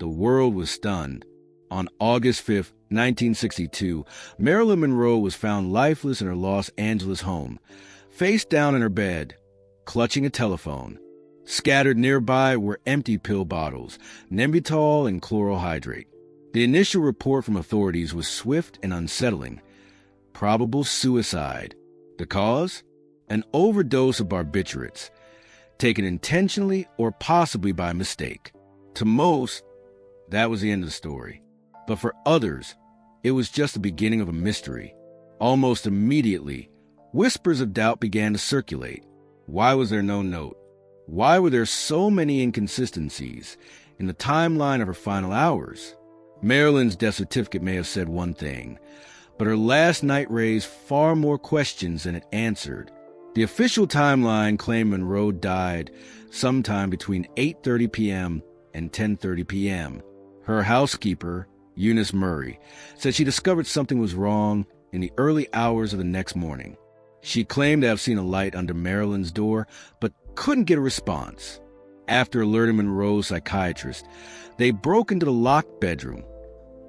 The world was stunned. On August 5, 1962, Marilyn Monroe was found lifeless in her Los Angeles home, face down in her bed, clutching a telephone. Scattered nearby were empty pill bottles, Nembutal and chloral hydrate. The initial report from authorities was swift and unsettling. Probable suicide. The cause? An overdose of barbiturates, taken intentionally or possibly by mistake. To most, that was the end of the story. But for others, it was just the beginning of a mystery. Almost immediately, whispers of doubt began to circulate. Why was there no note? Why were there so many inconsistencies in the timeline of her final hours? Marilyn's death certificate may have said one thing, but her last night raised far more questions than it answered. The official timeline claimed Monroe died sometime between 8:30 p.m. and 10:30 p.m. Her housekeeper, Eunice Murray, said she discovered something was wrong in the early hours of the next morning. She claimed to have seen a light under Marilyn's door, but couldn't get a response. After alerting Monroe's psychiatrist, they broke into the locked bedroom,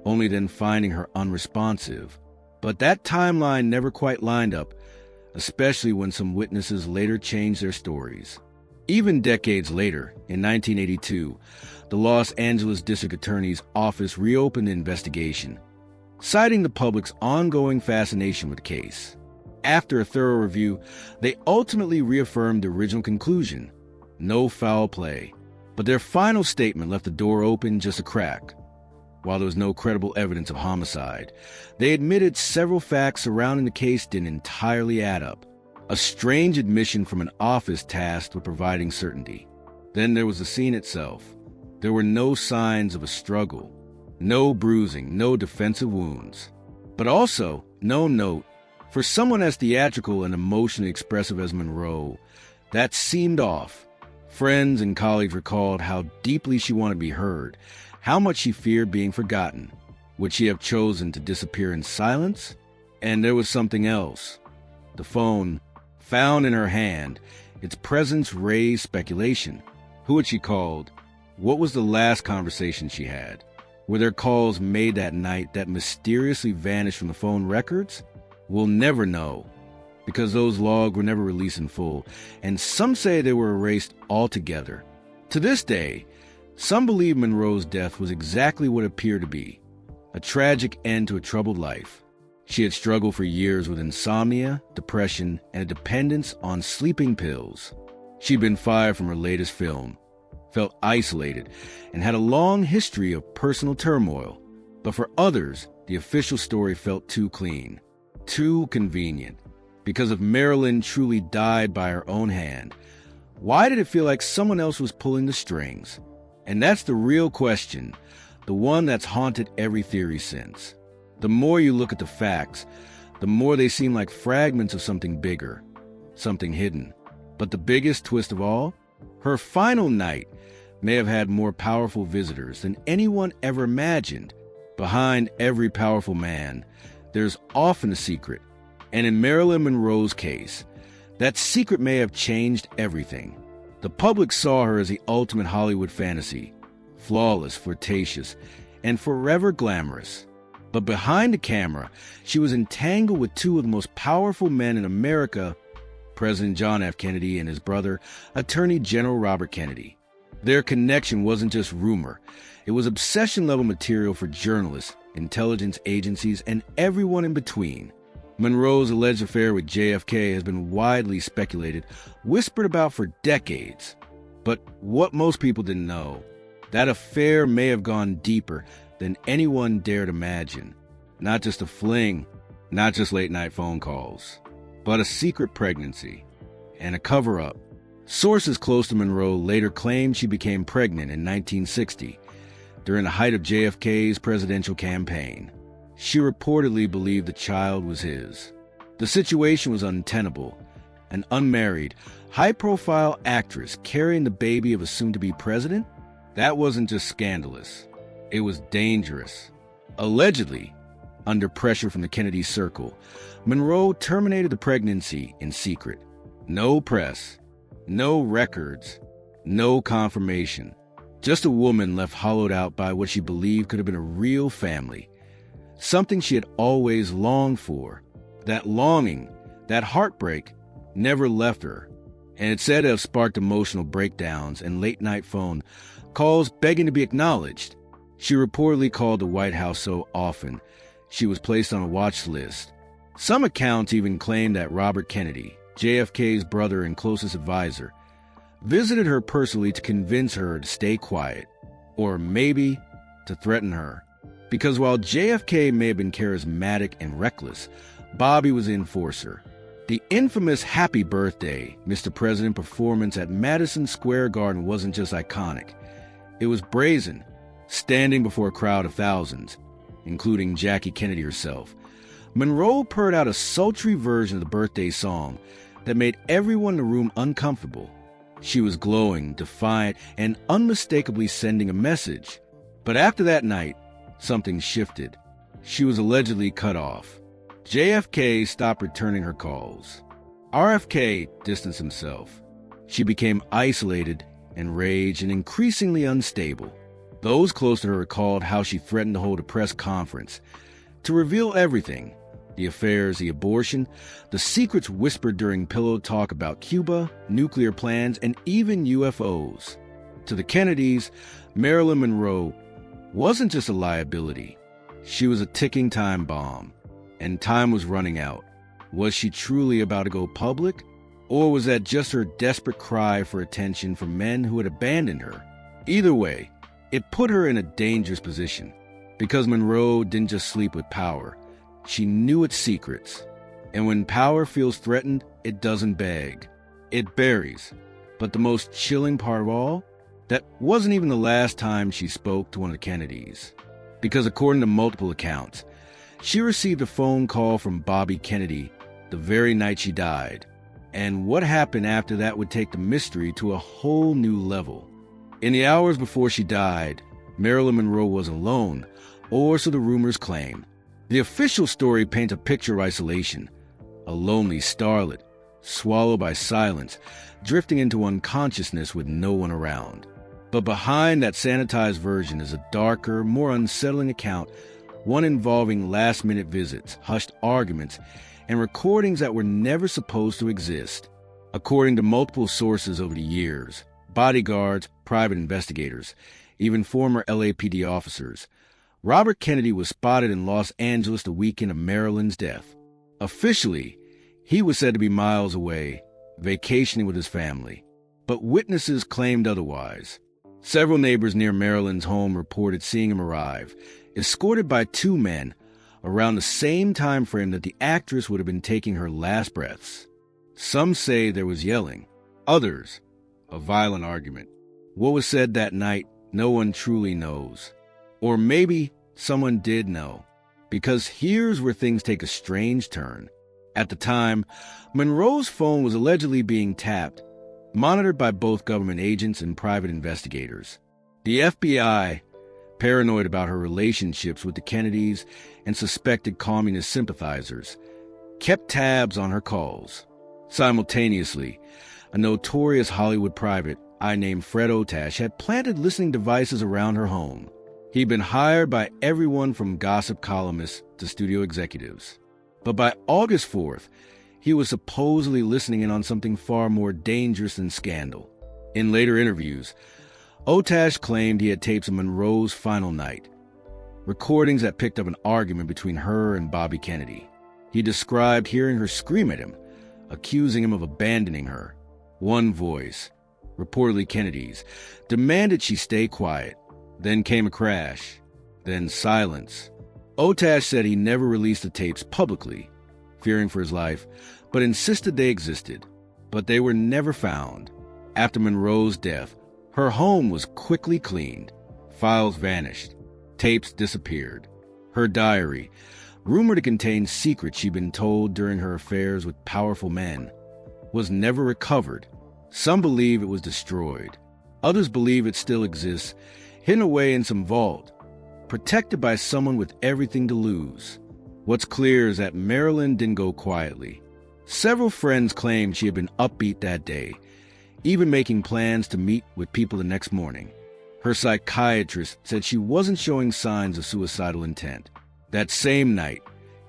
only then finding her unresponsive. But that timeline never quite lined up, especially when some witnesses later changed their stories. Even decades later, in 1982, the Los Angeles District Attorney's Office reopened the investigation, citing the public's ongoing fascination with the case. After a thorough review, they ultimately reaffirmed the original conclusion: no foul play. But their final statement left the door open just a crack. While there was no credible evidence of homicide, they admitted several facts surrounding the case didn't entirely add up. A strange admission from an office tasked with providing certainty. Then there was the scene itself. There were no signs of a struggle, no bruising, no defensive wounds. But also, no note. For someone as theatrical and emotionally expressive as Monroe, that seemed off. Friends and colleagues recalled how deeply she wanted to be heard, how much she feared being forgotten. Would she have chosen to disappear in silence? And there was something else. The phone, found in her hand, its presence raised speculation. Who had she called? What was the last conversation she had? Were there calls made that night that mysteriously vanished from the phone records? We'll never know, because those logs were never released in full, and some say they were erased altogether. To this day, some believe Monroe's death was exactly what it appeared to be: a tragic end to a troubled life. She had struggled for years with insomnia, depression, and a dependence on sleeping pills. She'd been fired from her latest film, felt isolated, and had a long history of personal turmoil. But for others, the official story felt too clean, too convenient. Because if Marilyn truly died by her own hand, why did it feel like someone else was pulling the strings? And that's the real question, the one that's haunted every theory since. The more you look at the facts, the more they seem like fragments of something bigger, something hidden. But the biggest twist of all? Her final night may have had more powerful visitors than anyone ever imagined. Behind every powerful man, there's often a secret. And in Marilyn Monroe's case, that secret may have changed everything. The public saw her as the ultimate Hollywood fantasy, flawless, flirtatious, and forever glamorous. But behind the camera, she was entangled with two of the most powerful men in America, President John F. Kennedy and his brother, Attorney General Robert Kennedy. Their connection wasn't just rumor. It was obsession-level material for journalists, intelligence agencies, and everyone in between. Monroe's alleged affair with JFK has been widely speculated, whispered about for decades. But what most people didn't know, that affair may have gone deeper than anyone dared imagine. Not just a fling, not just late-night phone calls, but a secret pregnancy and a cover-up. Sources close to Monroe later claimed she became pregnant in 1960, during the height of JFK's presidential campaign. She reportedly believed the child was his. The situation was untenable. An unmarried, high-profile actress carrying the baby of a soon-to-be president? That wasn't just scandalous. It was dangerous. Allegedly, under pressure from the Kennedy circle, Monroe terminated the pregnancy in secret. No press, no records, no confirmation. Just a woman left hollowed out by what she believed could have been a real family. Something she had always longed for. That longing, that heartbreak, never left her. And it's said to have sparked emotional breakdowns and late-night phone calls begging to be acknowledged. She reportedly called the White House so often she was placed on a watch list. Some accounts even claim that Robert Kennedy, JFK's brother and closest advisor, visited her personally to convince her to stay quiet, or maybe to threaten her. Because while JFK may have been charismatic and reckless, Bobby was the enforcer. The infamous Happy Birthday, Mr. President performance at Madison Square Garden wasn't just iconic. It was brazen, standing before a crowd of thousands, including Jackie Kennedy herself. Monroe purred out a sultry version of the birthday song that made everyone in the room uncomfortable. She was glowing, defiant, and unmistakably sending a message. But after that night, something shifted. She was allegedly cut off. JFK stopped returning her calls. RFK distanced himself. She became isolated, enraged, and increasingly unstable. Those close to her recalled how she threatened to hold a press conference to reveal everything: the affairs, the abortion, the secrets whispered during pillow talk about Cuba, nuclear plans, and even UFOs. To the Kennedys, Marilyn Monroe wasn't just a liability. She was a ticking time bomb, and time was running out. Was she truly about to go public? Or was that just her desperate cry for attention from men who had abandoned her? Either way, it put her in a dangerous position, because Monroe didn't just sleep with power. She knew its secrets. And when power feels threatened, it doesn't beg. It buries. But the most chilling part of all, that wasn't even the last time she spoke to one of the Kennedys. Because according to multiple accounts, she received a phone call from Bobby Kennedy the very night she died. And what happened after that would take the mystery to a whole new level. In the hours before she died, Marilyn Monroe was alone, or so the rumors claim. The official story paints a picture of isolation, a lonely starlet, swallowed by silence, drifting into unconsciousness with no one around. But behind that sanitized version is a darker, more unsettling account, one involving last-minute visits, hushed arguments, and recordings that were never supposed to exist. According to multiple sources over the years, bodyguards, private investigators, even former LAPD officers, Robert Kennedy was spotted in Los Angeles the weekend of Marilyn's death. Officially, he was said to be miles away, vacationing with his family. But witnesses claimed otherwise. Several neighbors near Marilyn's home reported seeing him arrive, escorted by two men, around the same time frame that the actress would have been taking her last breaths. Some say there was yelling, others, a violent argument. What was said that night, no one truly knows. Or maybe someone did know, because here's where things take a strange turn. At the time, Monroe's phone was allegedly being tapped, monitored by both government agents and private investigators. The FBI, paranoid about her relationships with the Kennedys and suspected communist sympathizers, kept tabs on her calls. Simultaneously, a notorious Hollywood private named Fred Otash had planted listening devices around her home. He'd been hired by everyone from gossip columnists to studio executives. But by August 4th, he was supposedly listening in on something far more dangerous than scandal. In later interviews, Otash claimed he had tapes of Monroe's final night, recordings that picked up an argument between her and Bobby Kennedy. He described hearing her scream at him, accusing him of abandoning her. One voice, reportedly Kennedy's, demanded she stay quiet. Then came a crash. Then silence. Otash said he never released the tapes publicly, fearing for his life, but insisted they existed. But they were never found. After Monroe's death, her home was quickly cleaned. Files vanished. Tapes disappeared. Her diary, rumored to contain secrets she'd been told during her affairs with powerful men, was never recovered. Some believe it was destroyed. Others believe it still exists, hidden away in some vault, protected by someone with everything to lose. What's clear is that Marilyn didn't go quietly. Several friends claimed she had been upbeat that day, even making plans to meet with people the next morning. Her psychiatrist said she wasn't showing signs of suicidal intent. That same night,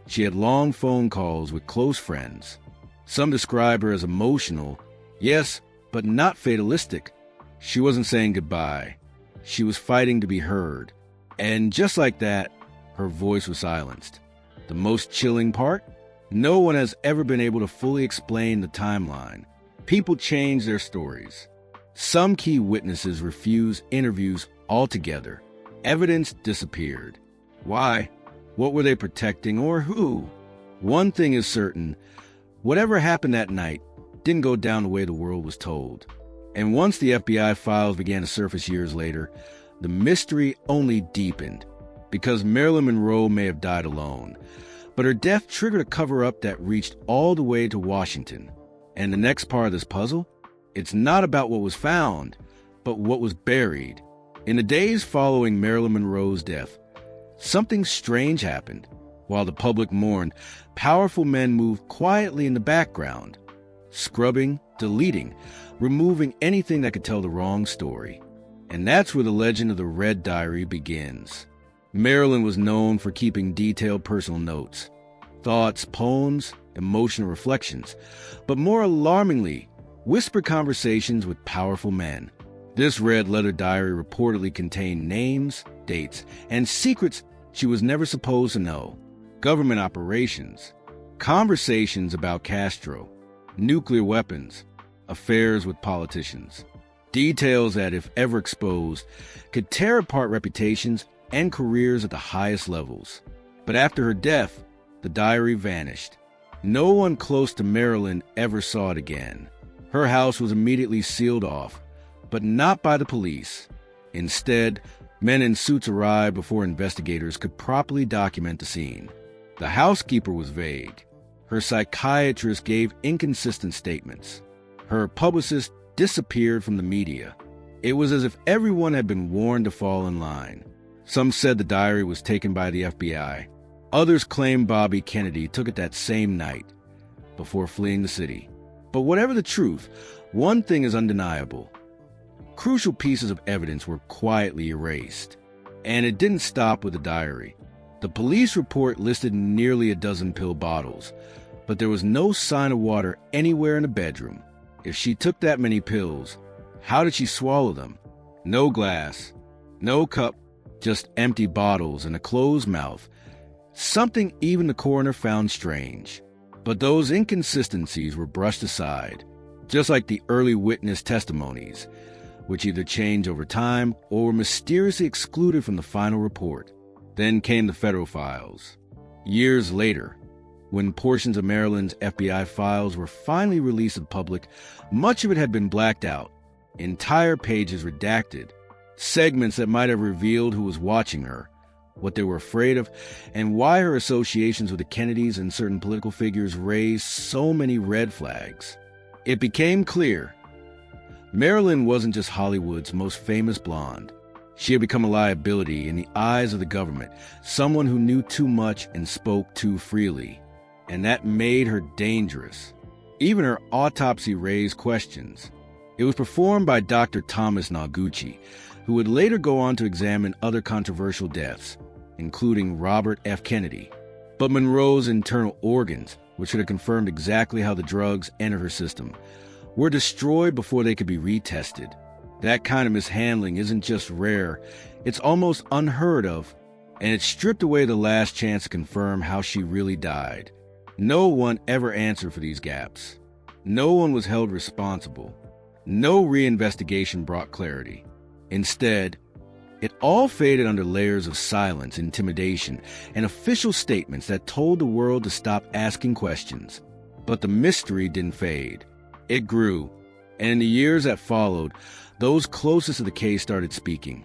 she had long phone calls with close friends. Some describe her as emotional, yes, but not fatalistic. She wasn't saying goodbye. She was fighting to be heard. And just like that, her voice was silenced. The most chilling part? No one has ever been able to fully explain the timeline. People change their stories. Some key witnesses refused interviews altogether. Evidence disappeared. Why? What were they protecting, or who? One thing is certain. Whatever happened that night didn't go down the way the world was told. And once the FBI files began to surface years later, the mystery only deepened. Because Marilyn Monroe may have died alone, but her death triggered a cover-up that reached all the way to Washington. And the next part of this puzzle? It's not about what was found, but what was buried. In the days following Marilyn Monroe's death, something strange happened. While the public mourned, powerful men moved quietly in the background, scrubbing, deleting, removing anything that could tell the wrong story. And that's where the legend of the Red Diary begins. Marilyn was known for keeping detailed personal notes, thoughts, poems, emotional reflections, but more alarmingly, whispered conversations with powerful men. This red letter diary reportedly contained names, dates, and secrets she was never supposed to know. Government operations, conversations about Castro, nuclear weapons, affairs with politicians. Details that, if ever exposed, could tear apart reputations and careers at the highest levels. But after her death, the diary vanished. No one close to Marilyn ever saw it again. Her house was immediately sealed off, but not by the police. Instead, men in suits arrived before investigators could properly document the scene. The housekeeper was vague. Her psychiatrist gave inconsistent statements. Her publicist disappeared from the media. It was as if everyone had been warned to fall in line. Some said the diary was taken by the FBI. Others claimed Bobby Kennedy took it that same night, before fleeing the city. But whatever the truth, one thing is undeniable. Crucial pieces of evidence were quietly erased. And it didn't stop with the diary. The police report listed nearly a dozen pill bottles, but there was no sign of water anywhere in the bedroom. If she took that many pills, how did she swallow them? No glass, no cup, just empty bottles and a closed mouth. Something even the coroner found strange. But those inconsistencies were brushed aside, just like the early witness testimonies, which either changed over time or were mysteriously excluded from the final report. Then came the federal files. Years later, when portions of Marilyn's FBI files were finally released to the public, much of it had been blacked out, entire pages redacted, segments that might have revealed who was watching her, what they were afraid of, and why her associations with the Kennedys and certain political figures raised so many red flags. It became clear Marilyn wasn't just Hollywood's most famous blonde. She had become a liability in the eyes of the government, someone who knew too much and spoke too freely. And that made her dangerous. Even her autopsy raised questions. It was performed by Dr. Thomas Noguchi, who would later go on to examine other controversial deaths, including Robert F. Kennedy. But Monroe's internal organs, which should have confirmed exactly how the drugs entered her system, were destroyed before they could be retested. That kind of mishandling isn't just rare, it's almost unheard of, and it stripped away the last chance to confirm how she really died. No one ever answered for these gaps. No one was held responsible. No reinvestigation brought clarity. Instead, it all faded under layers of silence, intimidation, and official statements that told the world to stop asking questions. But the mystery didn't fade. It grew, and in the years that followed, those closest to the case started speaking.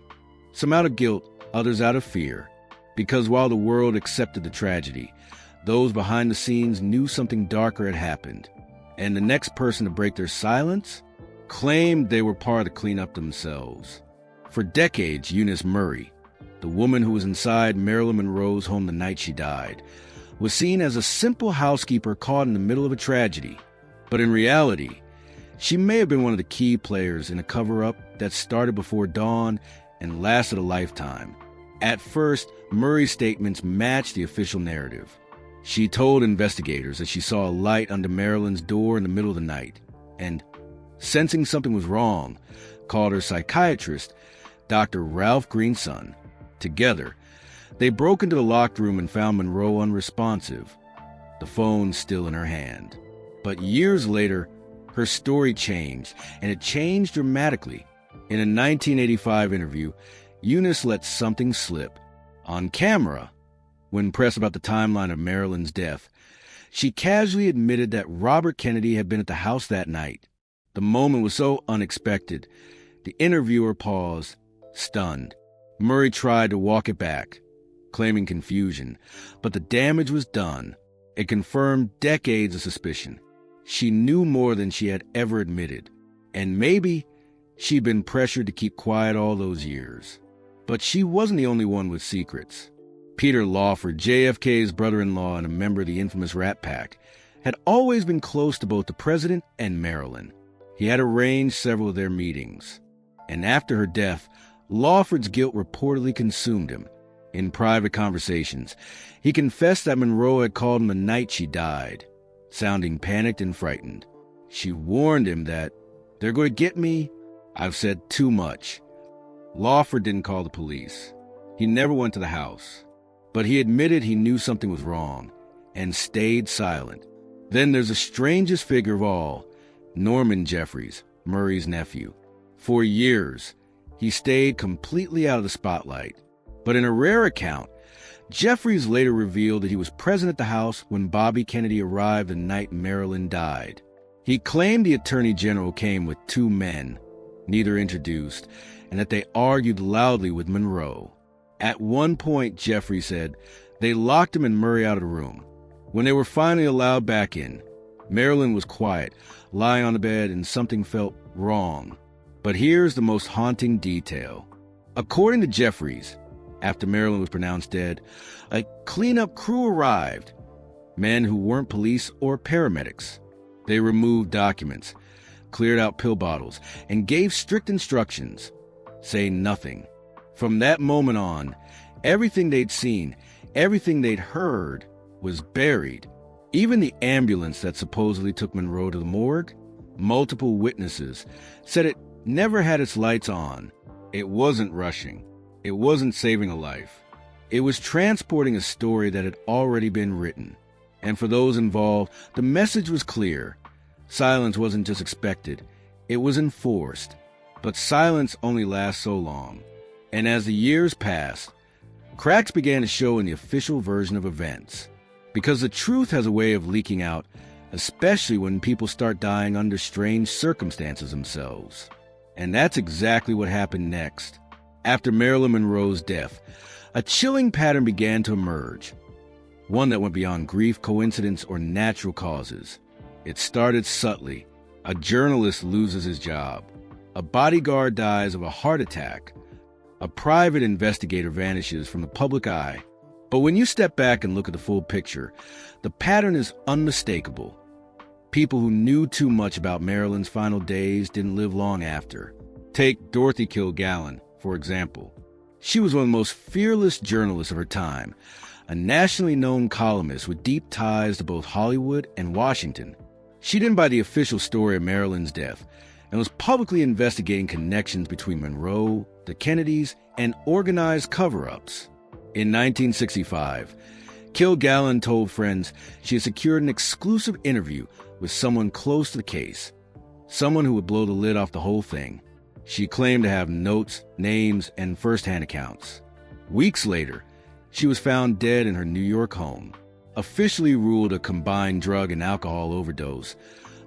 Some out of guilt, others out of fear. Because while the world accepted the tragedy, those behind the scenes knew something darker had happened. And the next person to break their silence claimed they were part of the cleanup themselves. For decades, Eunice Murray, the woman who was inside Marilyn Monroe's home the night she died, was seen as a simple housekeeper caught in the middle of a tragedy. But in reality, she may have been one of the key players in a cover-up that started before dawn and lasted a lifetime. At first, Murray's statements matched the official narrative. She told investigators that she saw a light under Marilyn's door in the middle of the night, and, sensing something was wrong, called her psychiatrist, Dr. Ralph Greenson. Together, they broke into the locked room and found Monroe unresponsive, the phone still in her hand. But years later, her story changed, and it changed dramatically. In a 1985 interview, Eunice let something slip. On camera, when pressed about the timeline of Marilyn's death, she casually admitted that Robert Kennedy had been at the house that night. The moment was so unexpected, the interviewer paused, stunned. Murray tried to walk it back, claiming confusion, but the damage was done. It confirmed decades of suspicion. She knew more than she had ever admitted, and maybe she'd been pressured to keep quiet all those years. But she wasn't the only one with secrets. Peter Lawford, JFK's brother-in-law and a member of the infamous Rat Pack, had always been close to both the president and Marilyn. He had arranged several of their meetings. And after her death, Lawford's guilt reportedly consumed him. In private conversations, he confessed that Monroe had called him the night she died, sounding panicked and frightened. She warned him that, "They're going to get me. I've said too much." Lawford didn't call the police. He never went to the house. But he admitted he knew something was wrong and stayed silent. Then there's the strangest figure of all, Norman Jeffries, Murray's nephew. For years, he stayed completely out of the spotlight. But in a rare account, Jeffries later revealed that he was present at the house when Bobby Kennedy arrived the night Marilyn died. He claimed the Attorney General came with two men, neither introduced, and that they argued loudly with Monroe. At one point, Jeffries said, they locked him and Murray out of the room. When they were finally allowed back in, Marilyn was quiet, lying on the bed, and something felt wrong. But here's the most haunting detail. According to Jeffries, after Marilyn was pronounced dead, a cleanup crew arrived, men who weren't police or paramedics. They removed documents, cleared out pill bottles, and gave strict instructions, saying nothing. From that moment on, everything they'd seen, everything they'd heard, was buried. Even the ambulance that supposedly took Monroe to the morgue, multiple witnesses said it never had its lights on. It wasn't rushing. It wasn't saving a life. It was transporting a story that had already been written. And for those involved, the message was clear. Silence wasn't just expected, it was enforced. But silence only lasts so long. And as the years passed, cracks began to show in the official version of events. Because the truth has a way of leaking out, especially when people start dying under strange circumstances themselves. And that's exactly what happened next. After Marilyn Monroe's death, a chilling pattern began to emerge. One that went beyond grief, coincidence, or natural causes. It started subtly. A journalist loses his job. A bodyguard dies of a heart attack. A private investigator vanishes from the public eye. But when you step back and look at the full picture, the pattern is unmistakable. People who knew too much about Marilyn's final days didn't live long after. Take Dorothy Kilgallen, for example. She was one of the most fearless journalists of her time, a nationally known columnist with deep ties to both Hollywood and Washington. She didn't buy the official story of Marilyn's death and was publicly investigating connections between Monroe, the Kennedys, and organized cover-ups. In 1965, Kilgallen told friends she had secured an exclusive interview with someone close to the case, someone who would blow the lid off the whole thing. She claimed to have notes, names, and first-hand accounts. Weeks later, she was found dead in her New York home, officially ruled a combined drug and alcohol overdose,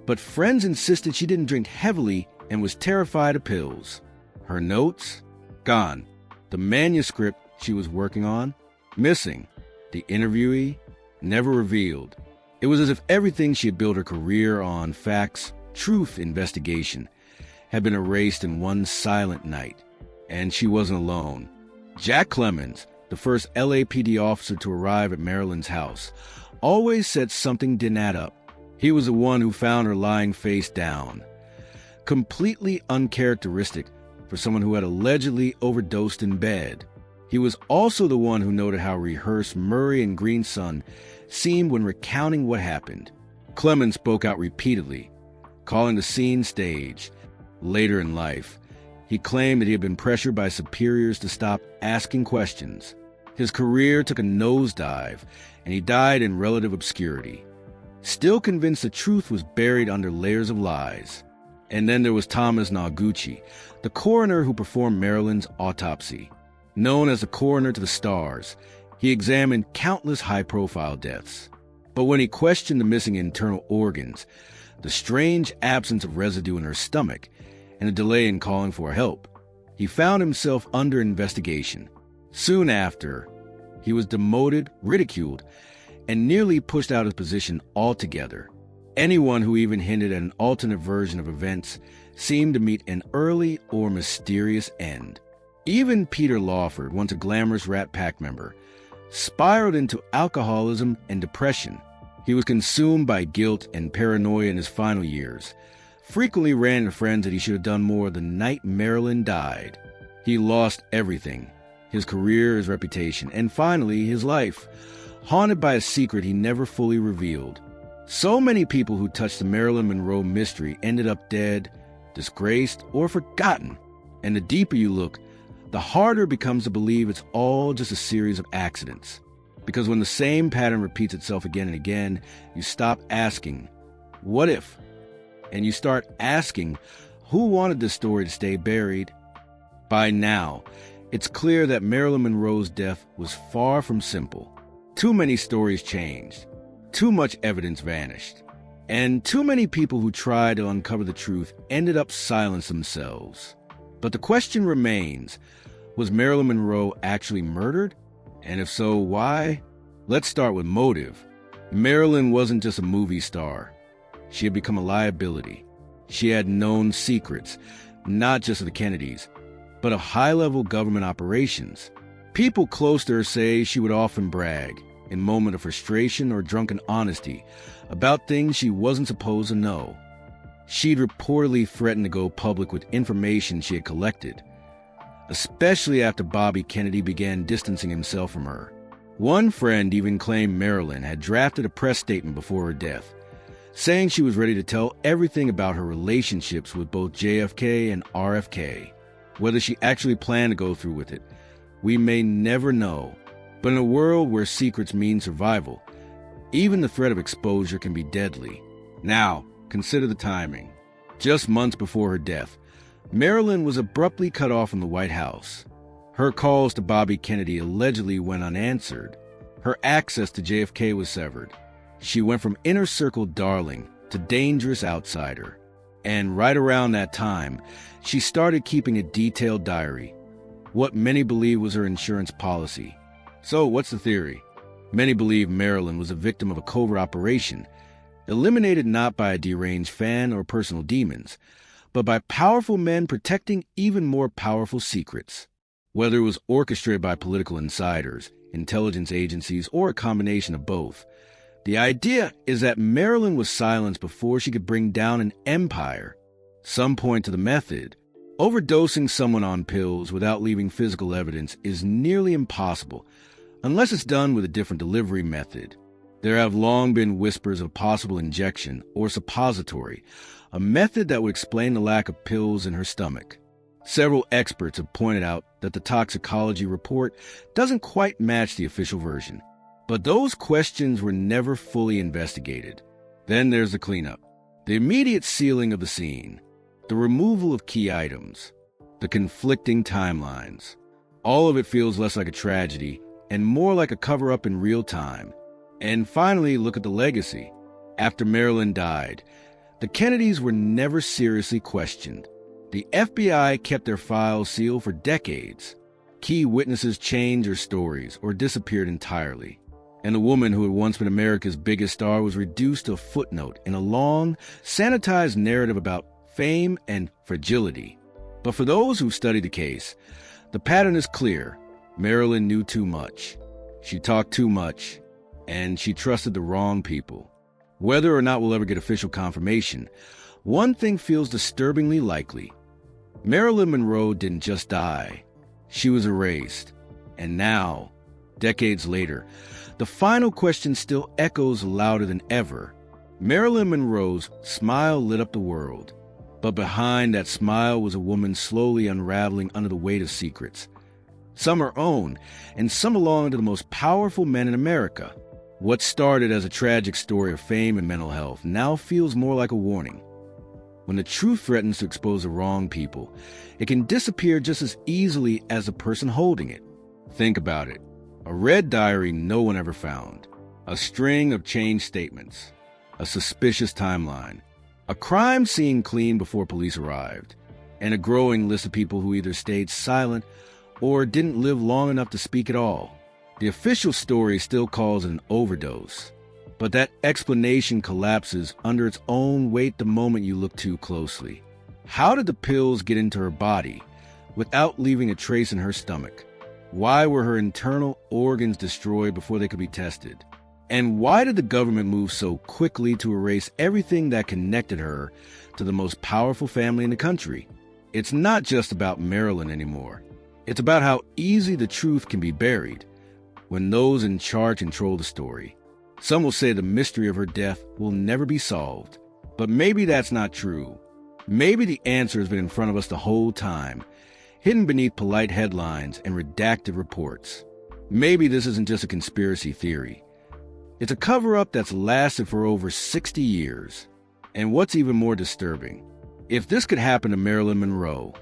but friends insisted she didn't drink heavily and was terrified of pills. Her notes? Gone. The manuscript she was working on? Missing. The interviewee? Never revealed. It was as if everything she had built her career on, facts, truth investigation, had been erased in one silent night. And she wasn't alone. Jack Clemens, the first LAPD officer to arrive at Marilyn's house, always said something didn't add up. He was the one who found her lying face down. Completely uncharacteristic for someone who had allegedly overdosed in bed. He was also the one who noted how rehearsed Murray and Green's son seemed when recounting what happened. Clemens spoke out repeatedly, calling the scene staged. Later in life, he claimed that he had been pressured by superiors to stop asking questions. His career took a nosedive, and he died in relative obscurity, still convinced the truth was buried under layers of lies. And then there was Thomas Noguchi, the coroner who performed Marilyn's autopsy. Known as the coroner to the stars, he examined countless high-profile deaths. But when he questioned the missing internal organs, the strange absence of residue in her stomach, and a delay in calling for help, he found himself under investigation. Soon after, he was demoted, ridiculed, and nearly pushed out of his position altogether. Anyone who even hinted at an alternate version of events seemed to meet an early or mysterious end. Even Peter Lawford, once a glamorous Rat Pack member, spiraled into alcoholism and depression. He was consumed by guilt and paranoia in his final years, frequently ran to friends that he should have done more the night Marilyn died. He lost everything: his career, his reputation, and finally his life, haunted by a secret he never fully revealed. So many people who touched the Marilyn Monroe mystery ended up dead, disgraced, or forgotten. And the deeper you look, the harder it becomes to believe it's all just a series of accidents. Because when the same pattern repeats itself again and again, you stop asking, what if? And you start asking, who wanted this story to stay buried? By now, it's clear that Marilyn Monroe's death was far from simple. Too many stories changed, too much evidence vanished, and too many people who tried to uncover the truth ended up silenced themselves. But the question remains, was Marilyn Monroe actually murdered? And if so, why? Let's start with motive. Marilyn wasn't just a movie star. She had become a liability. She had known secrets, not just of the Kennedys, but of high-level government operations. People close to her say she would often brag, in moments of frustration or drunken honesty, about things she wasn't supposed to know. She'd reportedly threatened to go public with information she had collected, especially after Bobby Kennedy began distancing himself from her. One friend even claimed Marilyn had drafted a press statement before her death, saying she was ready to tell everything about her relationships with both JFK and RFK. Whether she actually planned to go through with it, we may never know. But in a world where secrets mean survival, even the threat of exposure can be deadly. Now, consider the timing. Just months before her death, Marilyn was abruptly cut off from the White House. Her calls to Bobby Kennedy allegedly went unanswered. Her access to JFK was severed. She went from inner circle darling to dangerous outsider. And right around that time, she started keeping a detailed diary, what many believe was her insurance policy. So what's the theory? Many believe Marilyn was a victim of a covert operation, eliminated not by a deranged fan or personal demons, but by powerful men protecting even more powerful secrets. Whether it was orchestrated by political insiders, intelligence agencies, or a combination of both, the idea is that Marilyn was silenced before she could bring down an empire. Some point to the method. Overdosing someone on pills without leaving physical evidence is nearly impossible, unless it's done with a different delivery method. There have long been whispers of possible injection or suppository, a method that would explain the lack of pills in her stomach. Several experts have pointed out that the toxicology report doesn't quite match the official version, but those questions were never fully investigated. Then there's the cleanup, the immediate sealing of the scene, the removal of key items, the conflicting timelines. All of it feels less like a tragedy and more like a cover-up in real time. And finally, look at the legacy. After Marilyn died, the Kennedys were never seriously questioned. The FBI kept their files sealed for decades. Key witnesses changed their stories or disappeared entirely. And the woman who had once been America's biggest star was reduced to a footnote in a long, sanitized narrative about fame and fragility. But for those who studied the case, the pattern is clear. Marilyn knew too much. She talked too much, and she trusted the wrong people. Whether or not we'll ever get official confirmation, one thing feels disturbingly likely. Marilyn Monroe didn't just die. She was erased. And now, decades later, the final question still echoes louder than ever. Marilyn Monroe's smile lit up the world. But behind that smile was a woman slowly unraveling under the weight of secrets. Some her own, and some belong to the most powerful men in America. What started as a tragic story of fame and mental health now feels more like a warning. When the truth threatens to expose the wrong people, it can disappear just as easily as the person holding it. Think about it. A red diary no one ever found. A string of changed statements. A suspicious timeline. A crime scene cleaned before police arrived. And a growing list of people who either stayed silent or didn't live long enough to speak at all. The official story still calls it an overdose, but that explanation collapses under its own weight the moment you look too closely. How did the pills get into her body without leaving a trace in her stomach? Why were her internal organs destroyed before they could be tested? And why did the government move so quickly to erase everything that connected her to the most powerful family in the country? It's not just about Marilyn anymore. It's about how easy the truth can be buried when those in charge control the story. Some will say the mystery of her death will never be solved. But maybe that's not true. Maybe the answer has been in front of us the whole time, hidden beneath polite headlines and redacted reports. Maybe this isn't just a conspiracy theory. It's a cover-up that's lasted for over 60 years. And what's even more disturbing, if this could happen to Marilyn Monroe,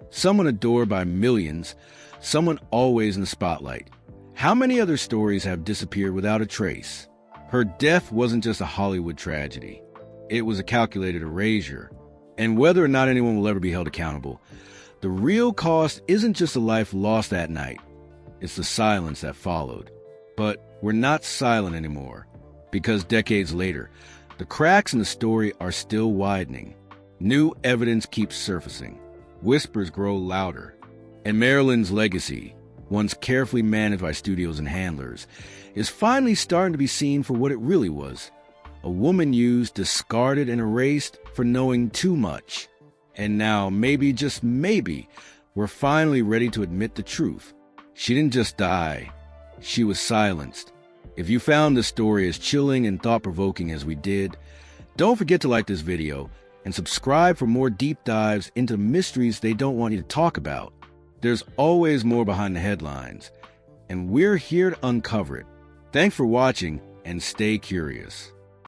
someone adored by millions, someone always in the spotlight, how many other stories have disappeared without a trace? Her death wasn't just a Hollywood tragedy. It was a calculated erasure. And whether or not anyone will ever be held accountable, the real cost isn't just the life lost that night. It's the silence that followed. But we're not silent anymore, because decades later, the cracks in the story are still widening. New evidence keeps surfacing. Whispers grow louder. And Marilyn's legacy, once carefully managed by studios and handlers, is finally starting to be seen for what it really was. A woman used, discarded, and erased for knowing too much. And now, maybe, just maybe, we're finally ready to admit the truth. She didn't just die. She was silenced. If you found this story as chilling and thought-provoking as we did, don't forget to like this video and subscribe for more deep dives into mysteries they don't want you to talk about. There's always more behind the headlines, and we're here to uncover it. Thanks for watching, and stay curious.